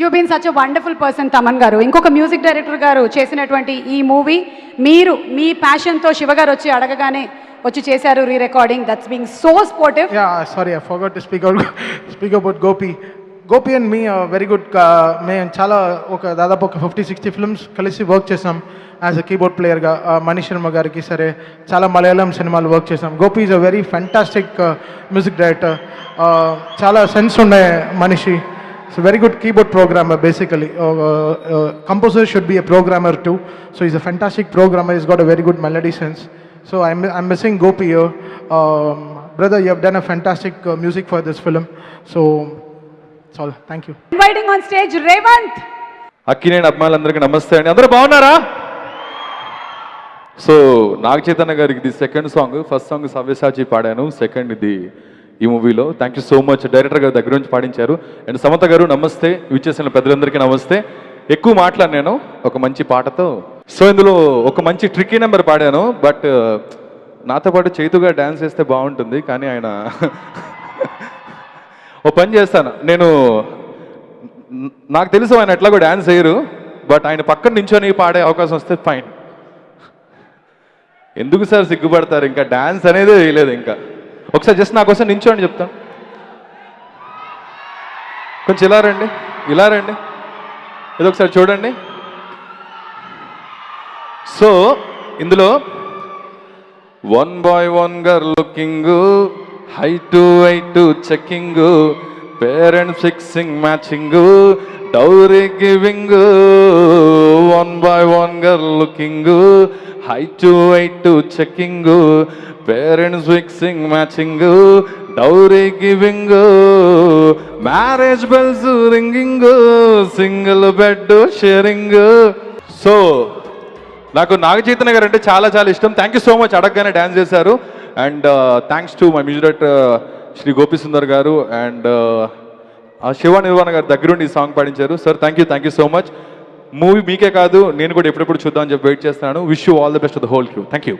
You been such a wonderful person Thaman garu. ఇంకొక music director గారు చేసినటువంటి ఈ మూవీ మీరు మీ ప్యాషన్తో శివ గారు వచ్చి అడగగానే వచ్చి చేశారు re recording. That's being so sportive. Sorry I forgot to speak about Gopi and me very good. మేము చాలా దాదాపు ఒక 50-60 ఫిల్మ్స్ కలిసి వర్క్ చేసాం యాజ్ అ కీబోర్డ్ ప్లేయర్గా. మనీష్ శర్మ గారికి సరే చాలా మలయాళం సినిమాలు వర్క్ చేసాం. Gopi is a very fantastic music director. చాలా సెన్స్ ఉండే మనిషి. It's a very good keyboard programmer basically. Composer should be a programmer too. So he's a fantastic programmer. He's got a very good melody sense. So I'm missing Gopi here. Brother, you have done a fantastic music for this film. So that's all. Thank you. Inviting on stage Revant. Akkineni అభిమానులందరికీ నమస్తే అండి. అందరూ బాగున్నారా? So Naga Chaitanya గారికి ఇది second song. First song Savyasachi పాడాను, second ఇది ఈ మూవీలో. Thank you so much. Director గారి దగ్గర నుంచి పాడించారు. అండ్ సమత గారు నమస్తే. విచ్చేసిన పెద్దలందరికీ నమస్తే. ఎక్కువ మాట్లాడు నేను ఒక మంచి పాటతో. సో ఇందులో ఒక మంచి ట్రిక్కీ నెంబర్ పాడాను. బట్ నాతో పాటు చైతుగా డ్యాన్స్ చేస్తే బాగుంటుంది, కానీ ఆయన ఓ పని చేస్తాను నేను. నాకు తెలుసు ఆయన ఎట్లాగో డ్యాన్స్ చేయరు, బట్ ఆయన పక్కన నించొని పాడే అవకాశం వస్తే ఫైన్. ఎందుకు సార్ సిగ్గుపడతారు? ఇంకా డ్యాన్స్ అనేది వేయలేదు. ఇంకా ఒకసారి జస్ట్ నా కోసం నించోండి చెప్తాను. కొంచెం ఇలా రండి, ఇలా రండి, ఇది ఒకసారి చూడండి. సో ఇందులో 1 boy 1 girl looking, height weight checking, parents fixing matching, dowry giving. 1 boy 1 girl looking, height weight checking, parents fixing matching, dowry giving, marriage bells ringing, single bed sharing. So నాకు నాగ చైతన్య గారు అంటే చాలా చాలా ఇష్టం. Thank you so much. అడగగానే dance చేశారు. And thanks to my music director Shri Gopi Sundar garu and Shiva Nirvana garu దగ్గరుండి ఈ song పాడించారు. Sir thank you so much. Movie మీకే కాదు, నేను కూడా ఎప్పుడెప్పుడు చూద్దామని చెప్పి వెయిట్ చేస్తున్నాను. Wish you all the best of the whole crew. Thank you.